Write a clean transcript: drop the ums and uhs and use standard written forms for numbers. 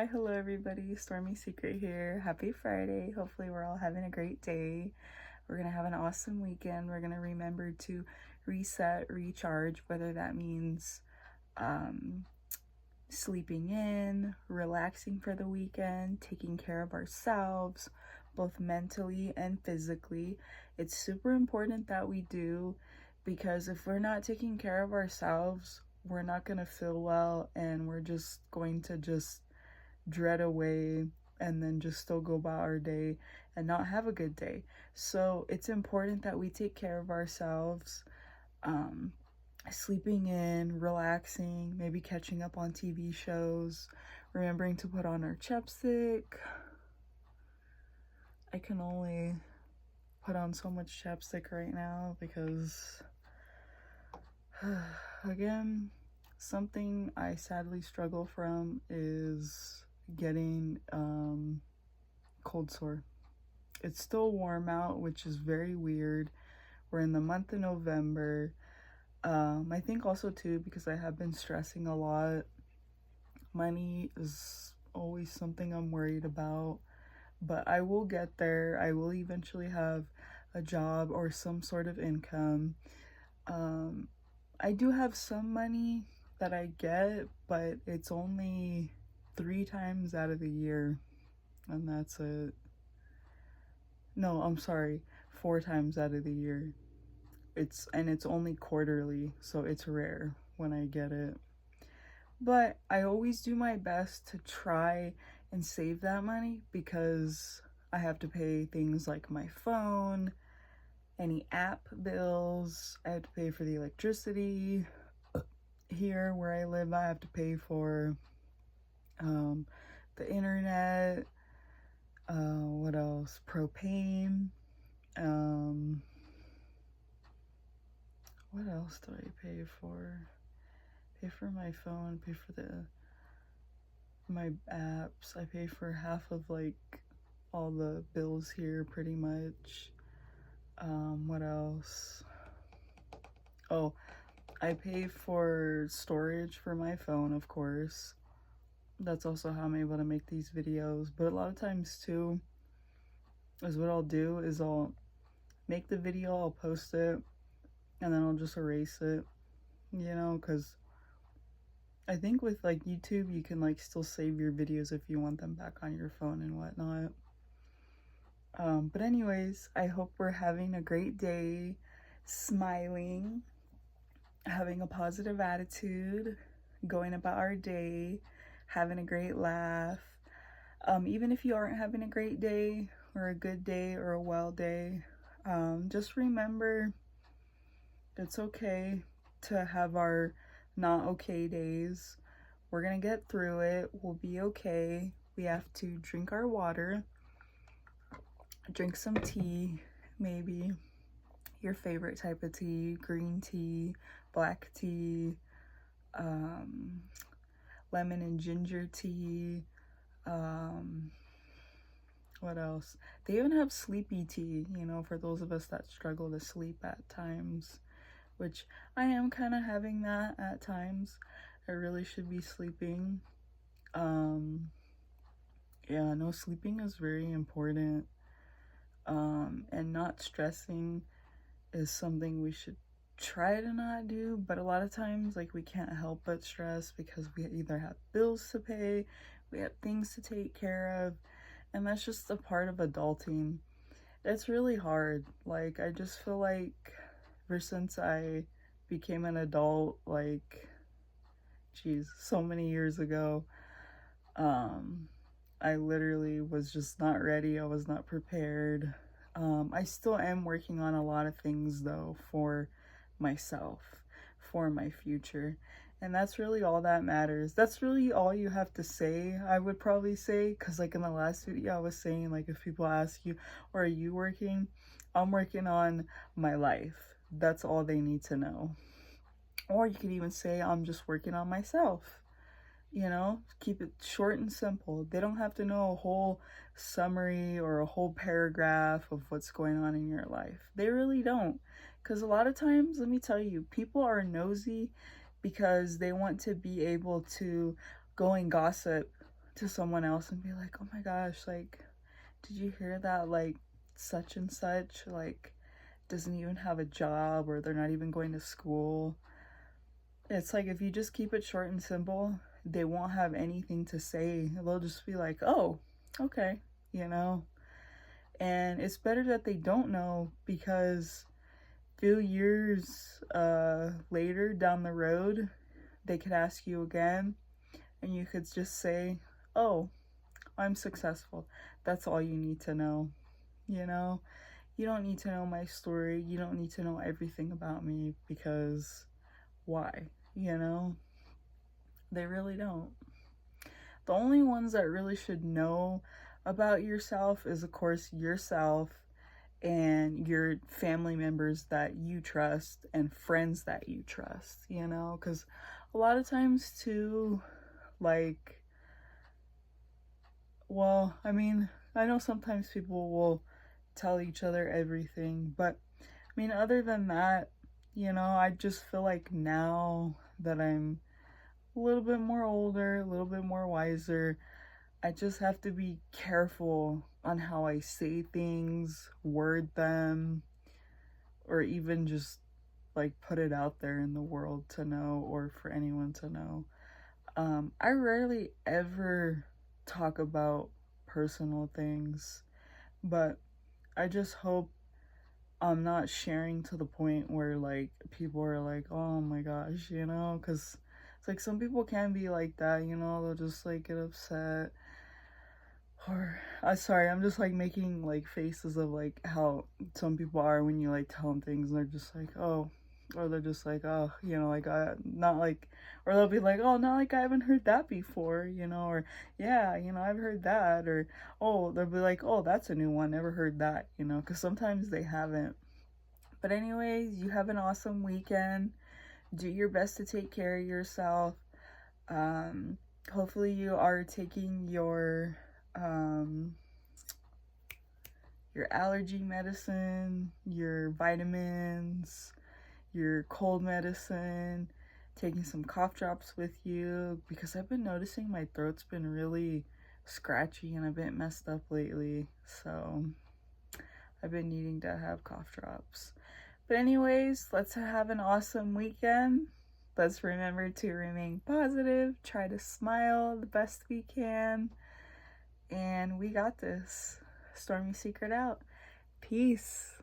Hi, hello everybody, Stormy Secret here. Happy Friday. Hopefully we're all having a great day. We're gonna have an awesome weekend. We're gonna remember to reset, recharge, whether that means sleeping in, relaxing for the weekend, taking care of ourselves, both mentally and physically. It's super important that we do, because if we're not taking care of ourselves, we're not gonna feel well, and we're just going to dread away and then just still go about our day and not have a good day. So it's important that we take care of ourselves, sleeping in, relaxing, maybe catching up on TV shows, remembering to put on our chapstick. I can only put on so much chapstick right now because again, something I sadly struggle from is getting cold sore. It's still warm out, which is very weird. We're in the month of November. I think also too because I have been stressing a lot. Money is always something I'm worried about, but I will get there. I will eventually have a job or some sort of income. I do have some money that I get, but it's only 3 times out of the year, and that's it. No, I'm sorry, 4 times out of the year. It's only quarterly, so it's rare when I get it. But I always do my best to try and save that money because I have to pay things like my phone, any app bills, I have to pay for the electricity. Here where I live, I have to pay for the internet, what else? Propane. What else do I pay for? Pay for my phone, pay for my apps. I pay for half of like all the bills here pretty much. What else? Oh, I pay for storage for my phone, of course. That's also how I'm able to make these videos. But a lot of times too, is what I'll do is I'll make the video, I'll post it, and then I'll just erase it, you know, because I think with like YouTube, you can like still save your videos if you want them back on your phone and whatnot. But anyways, I hope we're having a great day, smiling, having a positive attitude, going about our day, having a great laugh. Even if you aren't having a great day or a good day or a well day, just remember it's okay to have our not okay days. We're gonna get through it. We'll be okay. We have to drink our water, drink some tea, maybe your favorite type of tea, green tea, black tea, lemon and ginger tea. What else? They even have sleepy tea, you know, for those of us that struggle to sleep at times, which I am kind of having that at times. I really should be sleeping. Yeah, no, sleeping is very important. And not stressing is something we should try to not do, but a lot of times like we can't help but stress because we either have bills to pay, we have things to take care of, and that's just a part of adulting. It's really hard. Like, I just feel like ever since I became an adult, like, geez, so many years ago, I literally was just not ready. I was not prepared. I still am working on a lot of things though for myself, for my future. And that's really all that matters. That's really all you have to say, I would probably say, because like in the last video I was saying, like, if people ask you, are you working? I'm working on my life. That's all they need to know. Or you could even say I'm just working on myself. You know, keep it short and simple. They don't have to know a whole summary or a whole paragraph of what's going on in your life. They really don't. Because a lot of times, let me tell you, people are nosy because they want to be able to go and gossip to someone else and be like, oh my gosh, like, did you hear that, like, such and such, like, doesn't even have a job, or they're not even going to school. It's like, if you just keep it short and simple, they won't have anything to say. They'll just be like, oh, okay, you know? And it's better that they don't know, because few years later down the road, they could ask you again, and you could just say, oh, I'm successful. That's all you need to know, you know? You don't need to know my story. You don't need to know everything about me, because why? You know? They really don't. The only ones that really should know about yourself is, of course, yourself and your family members that you trust and friends that you trust, you know? Because a lot of times, too, like, well, I mean, I know sometimes people will tell each other everything, but I mean, other than that, you know, I just feel like now that I'm a little bit more older, a little bit more wiser, I just have to be careful on how I say things, word them, or even just like put it out there in the world to know, or for anyone to know. I rarely ever talk about personal things, but I just hope I'm not sharing to the point where like people are like, oh my gosh, you know, because it's like some people can be like that, you know, they'll just like get upset. Or sorry, I'm just like making like faces of like how some people are when you like tell them things, and they're just like, oh, or they're just like, oh, you know, like, not like, or they'll be like, oh, not like I haven't heard that before, you know, or yeah, you know, I've heard that, or oh, they'll be like, oh, that's a new one, never heard that, you know, because sometimes they haven't. But anyways, you have an awesome weekend. Do your best to take care of yourself. Um, Hopefully you are taking your allergy medicine, your vitamins, your cold medicine, taking some cough drops with you, because I've been noticing my throat's been really scratchy and a bit messed up lately, so I've been needing to have cough drops. But anyways, let's have an awesome weekend. Let's remember to remain positive, try to smile the best we can, and we got this. Stormy Secret out. Peace.